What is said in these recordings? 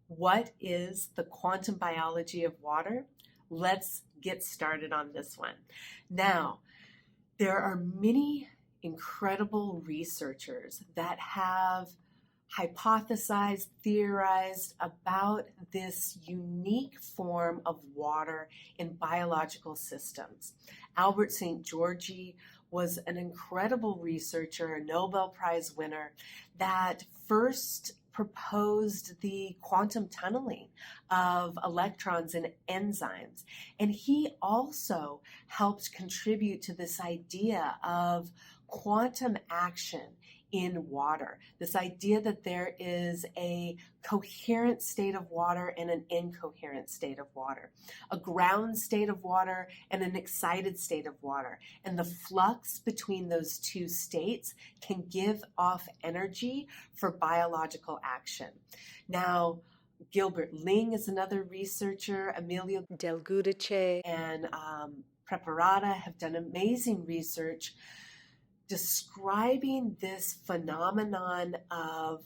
What is the quantum biology of water? Let's get started on this one. Now, there are many incredible researchers that have hypothesized, theorized about this unique form of water in biological systems. Albert St. Georgi was an incredible researcher, a Nobel Prize winner, that first proposed the quantum tunneling of electrons in enzymes. And he also helped contribute to this idea of quantum action in water, this idea that there is a coherent state of water and an incoherent state of water, a ground state of water and an excited state of water. And the flux between those two states can give off energy for biological action. Now, Gilbert Ling is another researcher, Emilio Del Giudice and Preparata have done amazing research describing this phenomenon of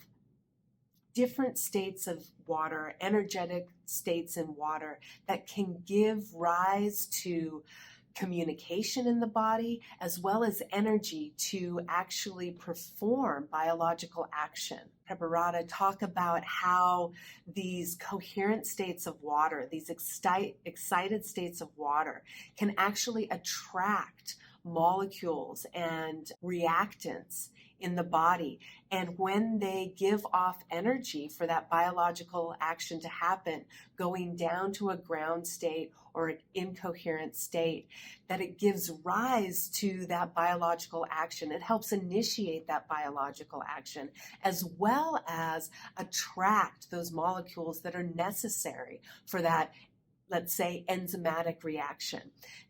different states of water, energetic states in water that can give rise to communication in the body as well as energy to actually perform biological action. Preparata talk about how these coherent states of water, these excited states of water, can actually attract molecules and reactants in the body. And when they give off energy for that biological action to happen, going down to a ground state or an incoherent state, that it gives rise to that biological action. It helps initiate that biological action as well as attract those molecules that are necessary for that, let's say, enzymatic reaction.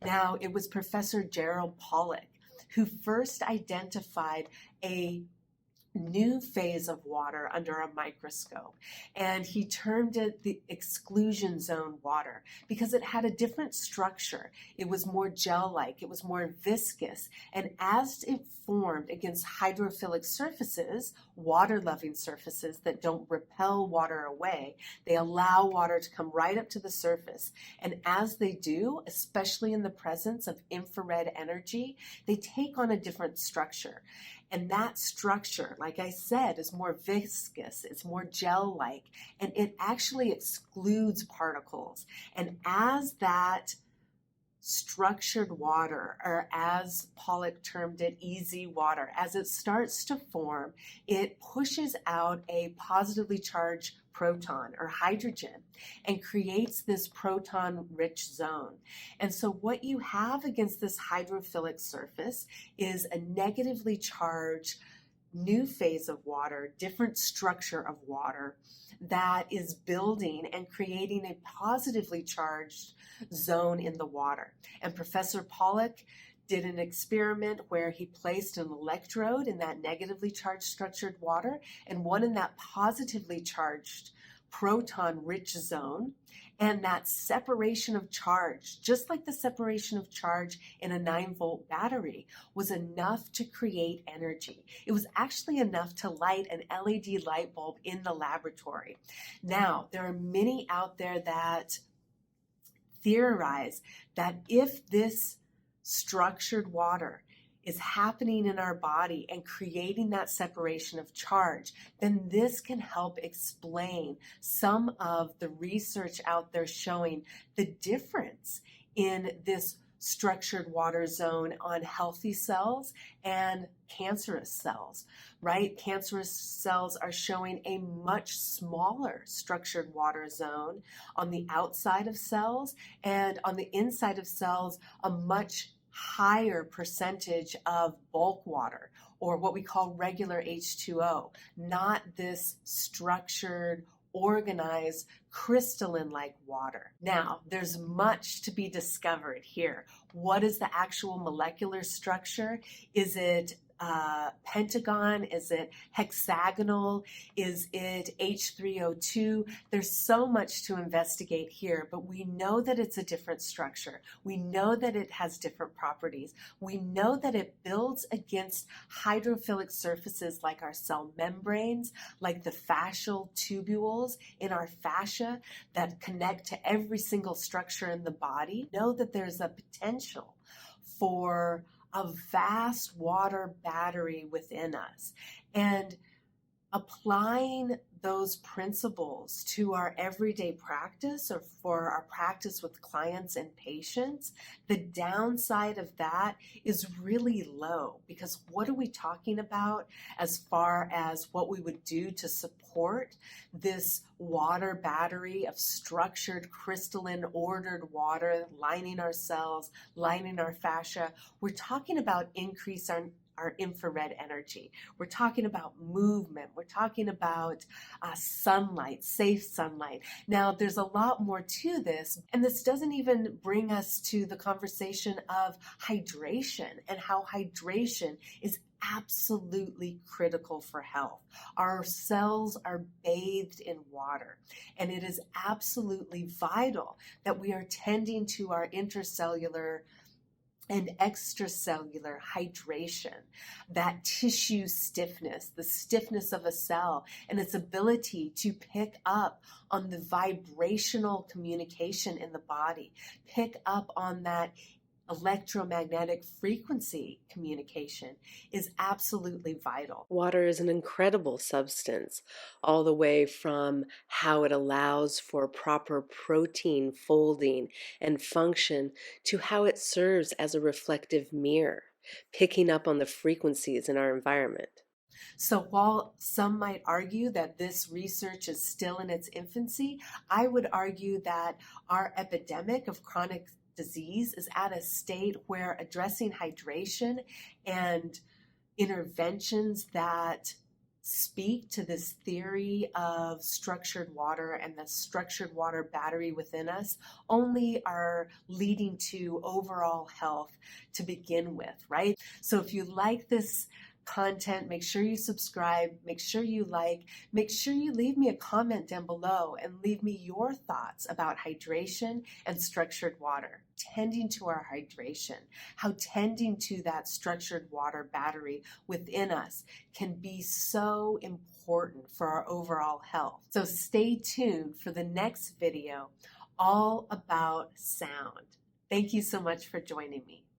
Now, it was Professor Gerald Pollack who first identified a new phase of water under a microscope. And he termed it the exclusion zone water because it had a different structure. It was more gel-like, it was more viscous. And as it formed against hydrophilic surfaces, water-loving surfaces that don't repel water away, they allow water to come right up to the surface. And as they do, especially in the presence of infrared energy, they take on a different structure. And that structure, like I said, is more viscous, it's more gel-like, and it actually excludes particles. And as that structured water, or as Pollack termed it, easy water, as it starts to form, it pushes out a positively charged proton or hydrogen and creates this proton-rich zone. And so what you have against this hydrophilic surface is a negatively charged new phase of water, different structure of water that is building and creating a positively charged zone in the water. And Professor Pollack did an experiment where he placed an electrode in that negatively charged structured water and one in that positively charged proton-rich zone, and that separation of charge, just like the separation of charge in a 9-volt battery, was enough to create energy. It was actually enough to light an LED light bulb in the laboratory. Now, there are many out there that theorize that if this structured water is happening in our body and creating that separation of charge, then this can help explain some of the research out there showing the difference in this structured water zone on healthy cells and cancerous cells, right? Cancerous cells are showing a much smaller structured water zone on the outside of cells, and on the inside of cells, a much higher percentage of bulk water, or what we call regular H2O, not this structured, organized, crystalline-like water. Now, there's much to be discovered here. What is the actual molecular structure? Is it pentagon? Is it hexagonal? Is it H3O2? There's so much to investigate here, but we know that it's a different structure. We know that it has different properties. We know that it builds against hydrophilic surfaces like our cell membranes, like the fascial tubules in our fascia that connect to every single structure in the body. Know that there's a potential for a vast water battery within us. And applying those principles to our everyday practice or for our practice with clients and patients, the downside of that is really low, because what are we talking about as far as what we would do to support this water battery of structured, crystalline, ordered water lining our cells, lining our fascia? We're talking about increase our infrared energy. We're talking about movement. We're talking about sunlight, safe sunlight. Now, there's a lot more to this, and this doesn't even bring us to the conversation of hydration and how hydration is absolutely critical for health. Our cells are bathed in water, and it is absolutely vital that we are tending to our intercellular and extracellular hydration, that tissue stiffness, the stiffness of a cell, and its ability to pick up on the vibrational communication in the body, pick up on that electromagnetic frequency communication is absolutely vital. Water is an incredible substance, all the way from how it allows for proper protein folding and function to how it serves as a reflective mirror, picking up on the frequencies in our environment. So while some might argue that this research is still in its infancy, I would argue that our epidemic of chronic disease is at a state where addressing hydration and interventions that speak to this theory of structured water and the structured water battery within us only are leading to overall health to begin with, right? So if you like this content, make sure you subscribe, make sure you like, make sure you leave me a comment down below and leave me your thoughts about hydration and structured water, tending to our hydration, how tending to that structured water battery within us can be so important for our overall health. So stay tuned for the next video all about sound. Thank you so much for joining me.